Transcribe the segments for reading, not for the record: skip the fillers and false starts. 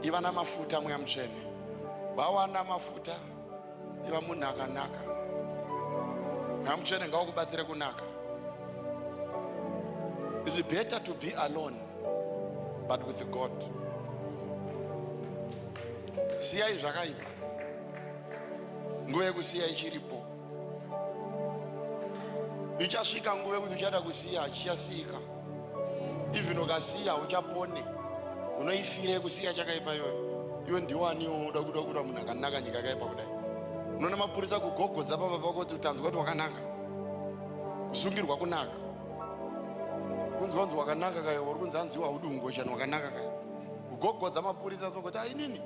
iva namafuta mweya mutsvene. Vawana mafuta iva munhu akanaka. Mweya mutsvene ngaukubatsire kunaka. It's better to be alone but with God. Siyai zvakaipa. Nguva yekusiya ichiripo. Ichasvika nguva yekuti uchada kusiya chichasiyika. Even ukasiya uchapone. Unoifire kusiya chakaipa iyoyo. Iwe ndiwaniwo uda kuda munhu akanaka nyika yakaipa kudai. Unoona mapurisa kugogodza pamba pako kuti utanzwa kuti wakanaka. Kusungirwa kunaka. Kunzwanzi wakanaka kayo, uri kunzi hanzi haudi ungoshani wakanaka kayo. Kugogodza mapurisa sokoti inini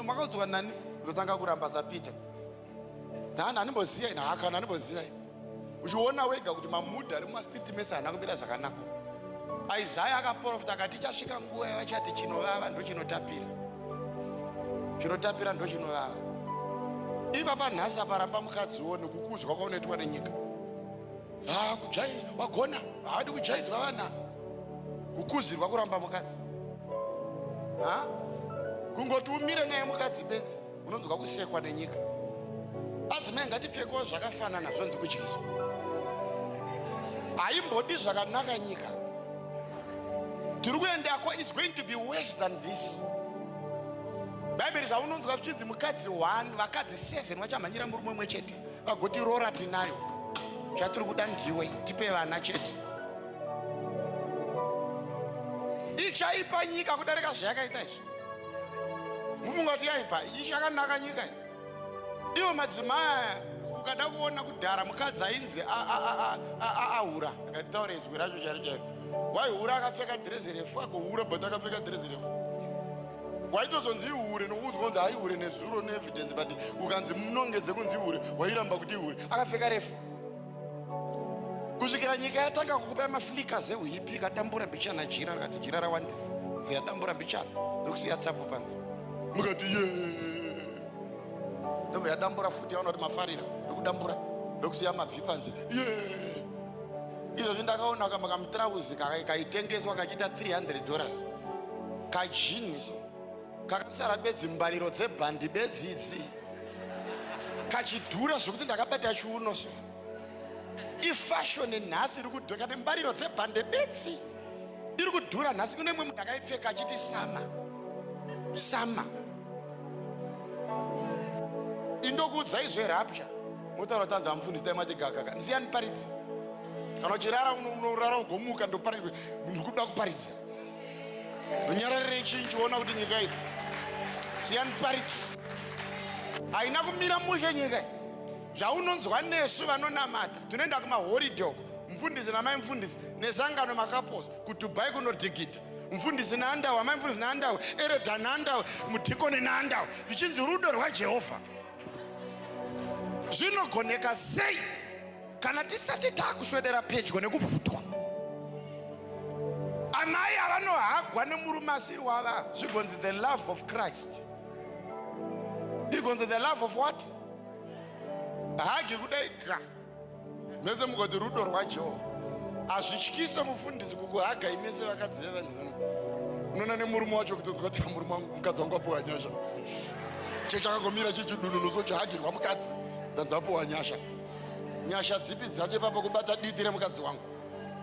makaudzwa nani? Ndotanga kuramba sapita. Dhani animboziya ina hakana animboziya. Uchiona wega kuti mamuda ari mumastreet mese haana kumira zvakanaka. Isaiah akaprofita akati ichasvika nguva yavachati chinovava ndo chinotapira. Chinotapira ndo chinovava. Ipapa nhasi aparamba mukadziwo nekukuzwa kwaunoitwa nenyika. Kujai wagona, haadi kujaidzwa vana. Kukuzirwa kuramba mukadzi. Kungoti umire naye mukadzi bedzi, unonzwa kusekwa nenyika. Adzimai ngatipfekewo zvakafanana zvanzi kudyiswa. Haimbodi zvakanaka nyika. Tiri kuendako, it's going to be worse than this. Bhaibheri zvaunonzwa zvichinzi mukadzi 1, vakadzi 7 vachamhanyira murume mumwe chete. Vagoti rora tinayo. Chatiri kuda ndiwe, tipe vana chete. Ichaipa nyika kudarika zvayakaita izvi. Mufunga kuti yaipa, ichakanaka nyika. Iwo madzimai ukada kuona kudhara mukadzi ainzi ahura. Akataura izwi racho chaicho. Waihura akapfeka dhirezi refu, agohura but akapfeka dhirezi refu. Waitozonzi ihure nokuti aihure nezuro neevidence but ukanzi munongedze kunzi ihure, wairamba kuti ihure, akapfeka refu. Kusvikira nyika yatanga kukupa maflickers ehuipi ikadambura mbichana jira rakati jira rawandisa. Yadambura mbichana ndokusiya tsapo panzi. Mukati ndobe yadambura futi yaona kuti mafarira ndokudambura ndokusiya mabvi panzi. Izvo zvindakaona kama kamutrauzi kaitengeswa kachita $300. Kajini kakasara bedzi mbariro dzebhandi bedzidzi. Kachidhura zvokuti ndakabata chiuno so. Ifashion nhasi iri kudhura kana mbariro dzebhande bedzi iri kudhura nhasi. Kune mumwe munhu akaipfeka achiti sama. Indokuudzai zveRapture. Mutaura kuti anzi mufundisi dai mati gaga. Ndisiyani paridza. Kana uchirara unorara ugomuka ndoparidza. Ndikuda kuparidza. Unyararire chinchi uona kuti nyika iyi. Siyani paridza. Haina kumira mushe nyika iyi. Zvaunonzwa nesu vanonamata tunoenda kumaholiday uko, mufundisi namai mufundisi nezangano makapos kuDubai kunodhigita, mufundisi naandawa, mai mufundisi naandawa, eredha naandawa, mudhikoni naandawa, vichinzi rudo rwaJehovha. Zvinogoneka sei kana tisati takuswedera pedyo nekubvutwa? Amai avanohagwa nemurume asiri wava zvigonzi the love of Christ. Igonzi the love of what? Hagi kudaika meze mukoti rudo rwaJehovha. Azvityisa mufundisi kukuhaga imese vakadzi vevanhu. Unoona nemurume wacho kutozwa kuti murume wangu mukadzi wangu apuwa nyasha. Chakangomira chichidununu sochihagirwa mukadzi dzanzi apuwa nyasha. Nyasha dzipi dzacho ipapo kubata diti remukadzi wangu.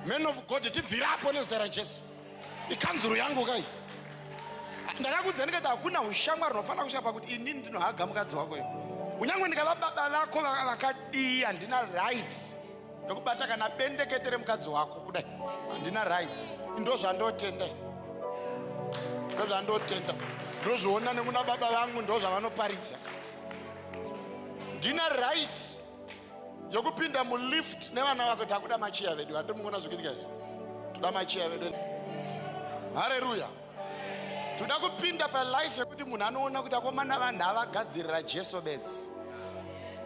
Men of God tibvirapo nezita raJesu. Ikanzuru yangu kai. Ndakakudza ndikati hakuna ushamwari unofanira kusvika pakuti inini ndinohaga mukadzi wako iwe. Unyangwe ndikava baba vako vakadii handina right yokubata kana bendekete remukadzi wako kudai. Handina right. Ndozvandotenda. Ndozvandotenda. Ndozviona nekuna baba vangu ndozvavanoparidza. Ndina right yokupinda mulift nevana vako takuda machiya vedu. Handimukona zvokuitika izvi. Toda machiya vedu. Haleluya. Toda kupinda palife yekuti munhu anoona kuti akomana vanhu avagadzirira Jesu bedzi.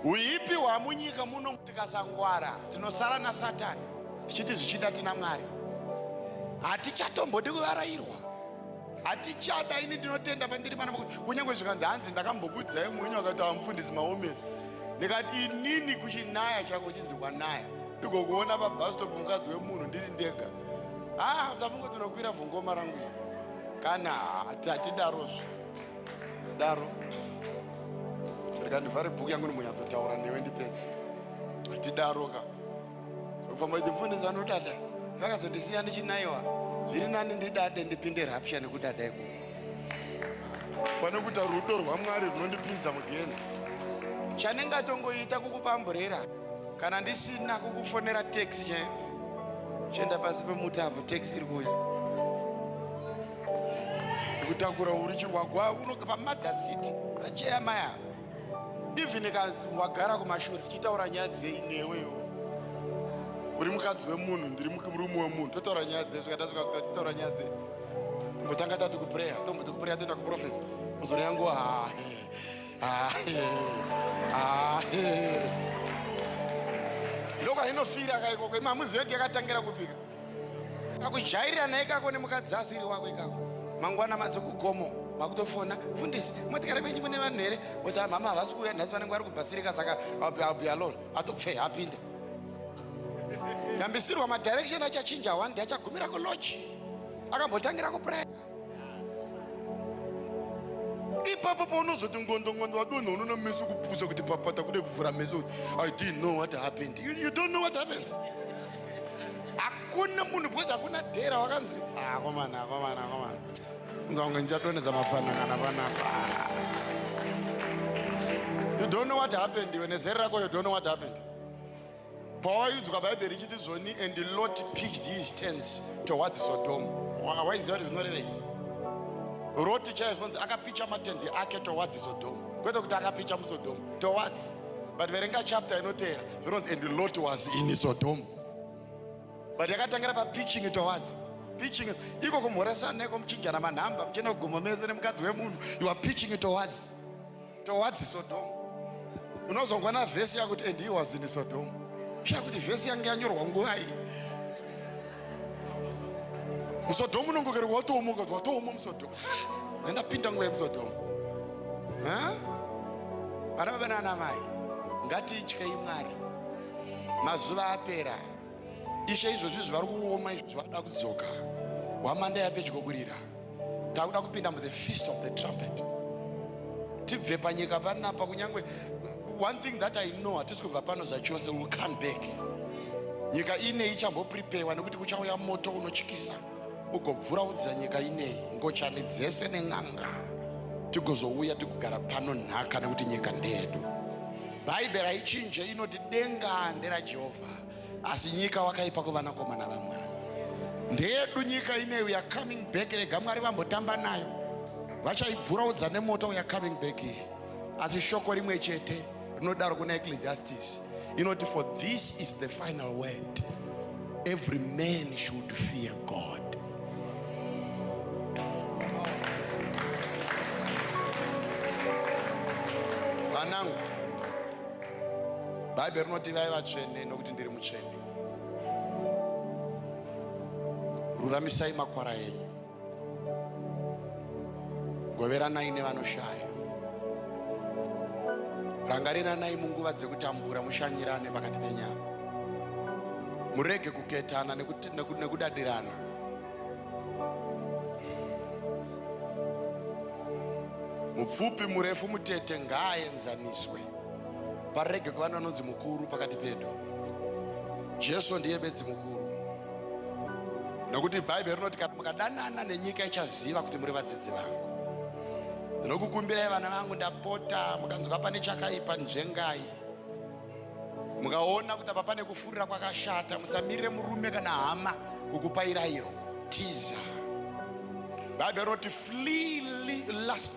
Uipi hwamunyika muno tikasangwara tinosara naSatani tichiti zvichida tina Mwari. Hatichatombodi kuvarairwa. Hatichada ini ndinotenda pandiri pana kunyangwe zvikanzi hanzi ndakambokudzai mwenyu akati amufundisi maomesi. Ndikati inini kuchinaya chako chinzi kwanaya. Ndikokuona pabhasitopu mukadzi wemunhu ndiri ndega. Usafunga tinokwira vhongoma rangu. Kana hatidarozvo. daro ndivhare bhuku yangu ndimunyatsotaura newe ndipedzi tidaroka kufamba kuti mufundisi vanodada vakazondisiya ndichinayiwa zviri nani ndidade ndipinde rapture nekudada iko pane kuita rudo rwaMwari runondipinza mugeni. Chanengatongoita kukupa amburera kana ndisina kukufonera taxi chenda pasi pemuti apo taxi iri kuuya kutakura uri chiwagwa unoka paMother City pacheya maya even kazi wagara kumashure tichitaura nyaya dzei newewo uri mukadzi wemunhu ndiri murume wemunhu totaura nyaya dzei svika tasvika kuti titaura nyaya dzei tombotanga tati kupreya tomboti kupreya toenda kuprofesa uzori yangu ndoka inofira kaikoko mamuzi yedu yakatangira kupika kakujairira naye kako nemukadzi asiri wako ikako mangwana madzi kugomo makutofona fundisi motikari penyu mune vanhu here kuti mama havasi kuuya nhasi vanenge vari kubhasirika saka I'll be alone atopfe apinda yambisirwa madirection achachinja one day achagumira kuloji akambotangira kupreya ipapo paunozoti ngondo wadonha unoona meso kupusa kuti papata kude kuvhura meso kuti I didn't know what happened. You don't know what happened. Hakuna munhu because hakuna dhera wakanzi komana nzonge ndichadonedza mapanangana panapa. You don't know what happened. When zera rako you don't know what happened. Pawaiudzwa bhaibheri richiti Zoni and Lot pitched his tents towards Sodom. Why is that not there? Roti chaizvonzi akapicha matende ake towards Sodom. Kwete kuti akapicha muSodom towards. But verenga chapter inoteera zvinonzi and Lot was in Sodom. But yakatangira pa pitching towards. Pitching iko kumhoresana neko muchinjana manhamba muchienda kuguma mese nemukadzi wemunhu you are pitching towards Sodom. Unozongwana vhesi yakuti and he was in Sodom. Shakuti vhesi yange yanyorwa nguva iyi. Musodomu nongokerwa watooma musodomu. Ndapinda nguva yemusodomu. Vana baba nana mai ngatityei Mwari. Mazuva apera. Ishe izvozvi zvari kuoma izvozvi vada kudzoka. Hwamanda yapedyo kurira. Takuda kupinda mu the feast of the trumpet. Tibve panyika panapa kunyangwe one thing that I know hatisi kubva pano zvachose will come back. Nyika ine ichambopreparewa nekuti kuchauya moto unotyisa ugobvura udza nyika ineyi ngochani dzese nen'anga tigozouya tigogara pano nhaka nekuti nyika ndeyedu. Bhaibheri haichinje inoti denga nderaJehovha asi nyika wakaipa kuvanakomana vaMwari. Ndeyedu nyika ineyi we are coming back. Rega Mwari vambotamba nayo vachaibvura udza nemoto we are coming back here. Asi shoko rimwe chete rinodaro kuna Ecclesiastes inoti for this is the final word, every man should fear God. Vanangu Bhaibheri rinoti vaiva tsvene nokuti ndiri mutsvene. Ruramisai makwara enyu, goveranai nevanoshaya, rangariranai munguva dzekutambura, mushanyirane pakati penyama, murege kuketana nekudadirana. Mupfupi murefu mutete ngaaenzaniswe, parege kuva nanonzi mukuru pakati pedu. Jesu ndiye bedzi mukuru. Nokuti Bhaibheri rinoti kana mukadanana nenyika ichaziva kuti muri vadzidzi vangu. Ndinokukumbirai vana vangu, ndapota mukanzwa pane chakaipa njengai, mukaona kuti apa pane kufurira kwakashata, musamirire murume kana hama kukupai iro tiza. Bhaibheri rinoti flee lust,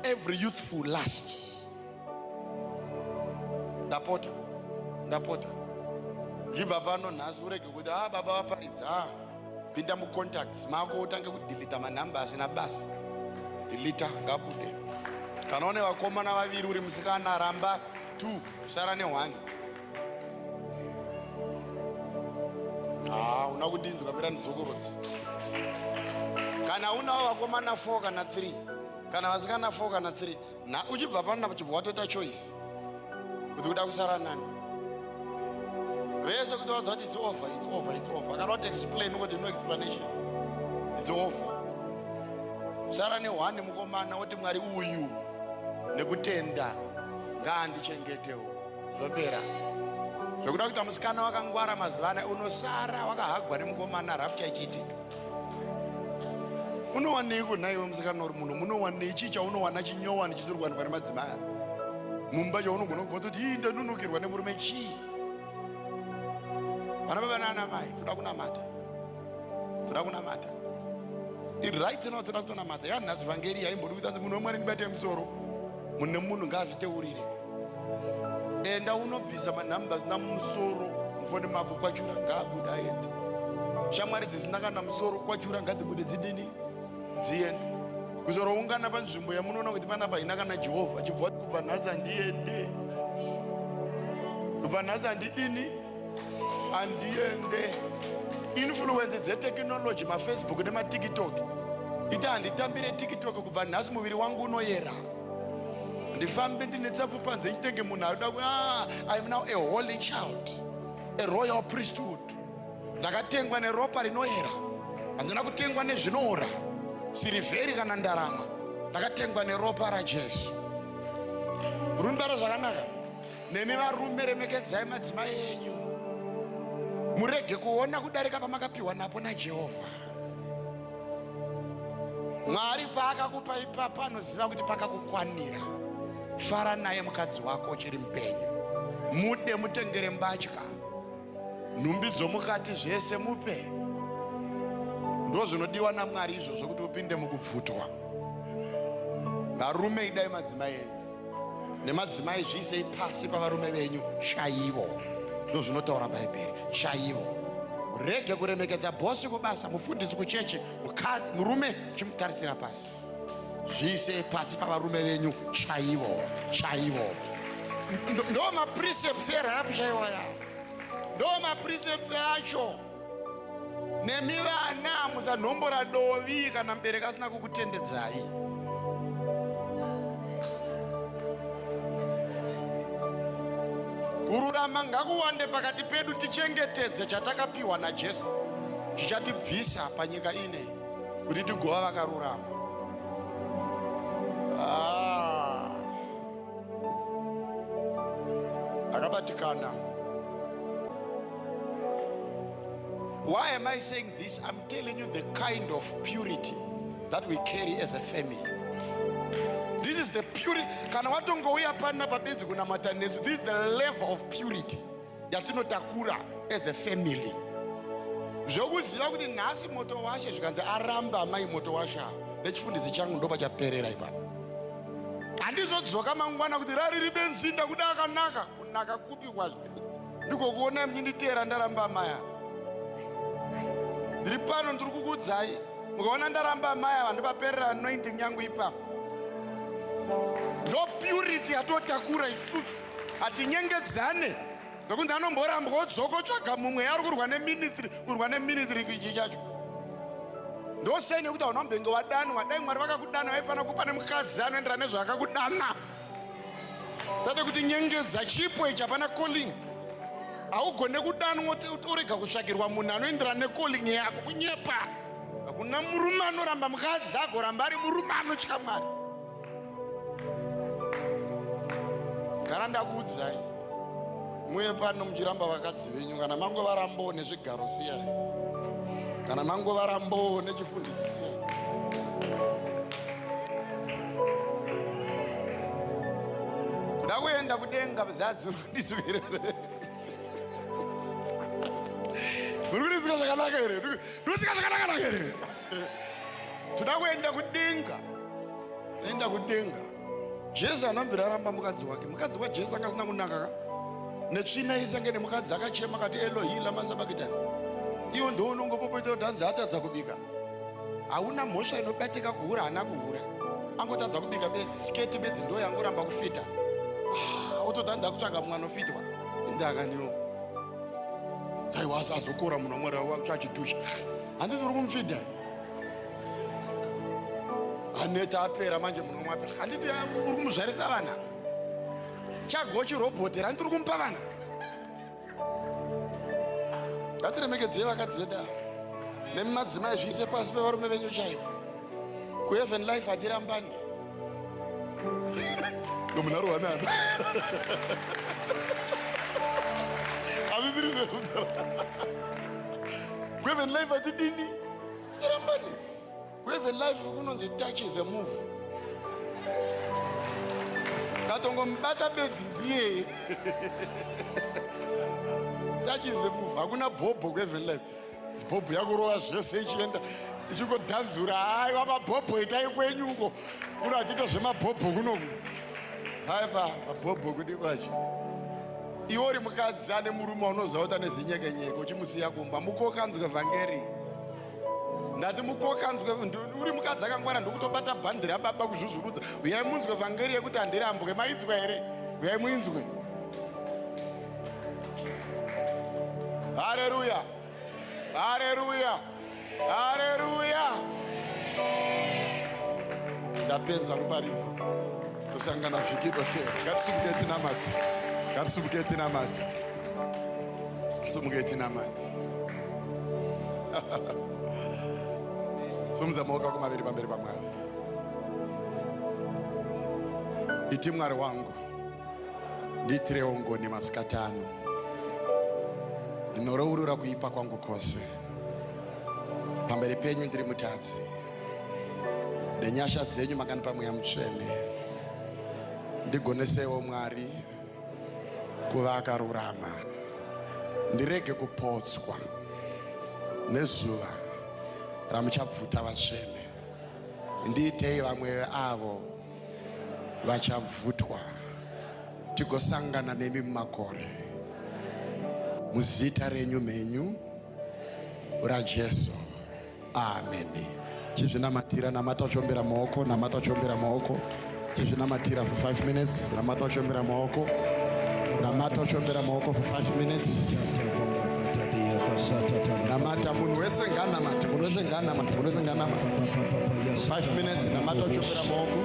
every youthful lust. Ndapota ndibva pano nhasi urege kuti baba vaparidza pinda mucontacts mako utange kudelita manhamba asina basa. Delita ngabude. Kana une vakomana vaviri uri musikana ramba 2 sara ne1. Una kundinzwa pera ndizokorodzi. Kana unawo vakomana 4 kana 3 kana vasikana 4 kana 3 na uchibva pano uchibva watoita choice kuti kuda kusara nani. Vese kuti wazati it's over. I cannot explain ukuthi no explanation. It's over. Sara ne1 mukomana woti Mwari uyu nekutenda ngaandichengete uko. Zvopera. Zvokuda kuita musikana wakangwara mazivana unosara wakahagwa nemukomana Rapture ichiitika. Unowanei kunaiwe musikana uri muno? Munowanei chii chaunowana chinyowani chisiri kuwanikwa nemadzimai? Mumba chaunogona kubva kuti ii ndanunukirwa nemurume chii? Vana baba nana mai, toda kunamata. Toda kunamata. Right now toda kutonamata. Yanhasi vhangeri haimbodi kuti munhu wemwari ndibate musoro. Mune munhu ngaazviteurire. Enda unobvisa manhamba asina musoro mufoni mako kwachura ngaabuda aende. Shamwari dzisina kana musoro kwachura ngadzibude dzidini dziende. Kuzoroungana panzvimbo yamunoona kuti panapa haina kana Jehovha chibva kubva nhasi handiende. Kubva nhasi handidini handiende. Influence dzeteknology maFacebook nemaTiktok ita handitambire TikTok kubva nhasi muviri wangu unoyera. Ndifambe ndine tsafu panze chitenge munhu aida I am now a holy child, a royal priesthood. Ndakatengwa neropa rinoyera, handina kutengwa nezvinoora sirivheri kana ndarama. Ndakatengwa neropa raJesu. Rumbaro zvakanaka. Nemi varume remekedzai madzimai enyu. Murege kuona kudarika pamakapiwa napo naJehovha. Mwari paakakupa ipapa anoziva kuti pakakukwanira. Fara naye mukadzi wako uchiri mupenyu. Mude mutengere mbatya. Nhumbi dzomukati zvese mupe. Ndozvinodiwa naMwari izvozvo kuti upinde mukubvutwa. Varume idai madzimai enyu. Nemadzimai zviisei pasi pavarume venyu chaivo. Ndozvinotaura Bhaibheri, chaivo. Rege kuremekedza bhosi kubasa, mufundisi kucheche, murume chimutarisira pasi. Zviisei pasi pavarume venyu chaivo, chaivo. Ndo maprecepts eRapture iwaya. Ndo maprecepts acho. Nemi vana musanhombora dovi kana mubereki asina kukutendedzai. Kururama ngakuwande pakati pedu, tichengetedze chatakapiwa naJesu. Zvichatibvisa panyika ine kuti tigova vakarurama. Akabatikana. Why am I saying this? I'm telling you the kind of purity that we carry as a family. This is the purity. Kana watongouya pana pabedzi kunamata nesu. This is the level of purity yatinotakura as a family. Zvokuziva kuti nhasi Motowashe zvikanzi aramba amai Motowashe nechifundisi changu ndo pachaperera ipapo. Handizodzoka mangwana kuti rariri benzinda kuda akanaka. Kunaka kupi kwazvo? Ndiko kuona mnyinditera ndaramba amaya. Ndiri pano ndiri kukudzai. Mukaona ndaramba amaya vanhu paperera anointing yangu ipapo. Ndo purity yatotakura isusu. Hatinyengedzane. Nokunzi anomboramba kodzoka otsvaga mumwe ari kurwa neministry ichi chacho. Ndosaini kuti hauna mbenge wadanwa. Dai Mwari vakakudana vaifana kupa nemukadzi anoenderana nezvaakakudana. Sade kuti nyengedza chipo ichi hapana calling. Haugone kudanwa urega kutsvagirwa munhu anoenderana necalling yako. Kunyepa. Hakuna murume anoramba mukadzi agoramba ari murume anotya Mwari. Gara ndakuudzai. Muye pano muchiramba vakadzi venyu kana mangova rambo nezvigaro siyai. Kana mangova rambo nechifundisi siyai. Kuda kuenda kudenga bzadzi ndizwirere. Urikurizika zvakanaka here? Urikurizika zvakanaka here? Toda kuenda kudenga. Enda kudenga. Jesu anambira ramba mukadzi wake. Mukadzi waJesu akasina kunaka. Netsvina isange nemukadzi akachema kati Elohi lama sabakitani. Iwo ndo unongopopota kuti hanzi atadza kubika. Hauna mhosva inobatika kuhura hana kuhura. Angotadza kubika bedzi, sketi bedzi ndo yangoramba kufita. Ototanda kutsvaga mumwe anofitwa. Indakaniwo. Dzaiwa azokora munhu wamwari wachidhusha. Handiti uri kumufidha. Aneta apera manje munhu wamwe apera. Handiti uri kumuzvarisa vana. Chagochi roboti randiri kumupa vana. Ngatiremekedzei vakadzi vedu nemadzimai zviise pasi pevarume venyu chaivo. Kuheaven life hatirambani. Komunaro wanana. We have in life at the dini. We have in life the touch is a move. Katongombata beds ndiye. Touch is a move. Hakuna bobo we have in life. Bobo yakuroa zvese ichienda. Ichigodhanzura hayi wababhobho itai kwenyu uko. Unoachita zvemabhobho kunoku. Haipa mabhobho kudi kwacho. Iori mukadzi ane murume unoziva kuti ane zinyekenyeke uchimusiya kumba mukokanzwe vhangeri. Ndati mukokanzwe uri mukadzi akangwara ndokutobata bhandi rababa kuzvuzvurudza. Uyai munzwe vhangeri yekuti handirambwe mainzwa here. Uyai muinzwe. Haleluya. Haleluya. Haleluya. Ndapedza kuparidza. Kusangana vhiki dotera. Ngatisumuke tinamati. Ngatisumuke tinamati. Sumuke tinamati. Sumudza maoko ako maviri pamberi paMwari. Iti Mwari wangu, ndiitirewo ngoni masikati ano. Ndinoreurura kuipa kwangu kwose. Pamberi penyu ndiri mutadzi. Nenyasha dzenyu makanipa Mweya Mutsvene. Ndigonesewo Mwari kuva akarurama. Ndirege kupotswa nezuva ramuchabvuta vatsvene. Ndiitei vamwe avo vachabvutwa tigosangana nemi mumakore. Muzita renyu menyu raJesu. Amen. Chizvinamatira namata uchombera maoko, namata uchombera maoko. Chizvinamatira for 5 minutes, namata uchombera maoko. Namata uchombera maoko for 5 minutes. Namata munhu wese nganamata, munhu wese nganamata, munhu wese nganamata. 5 minutes namata uchombera maoko.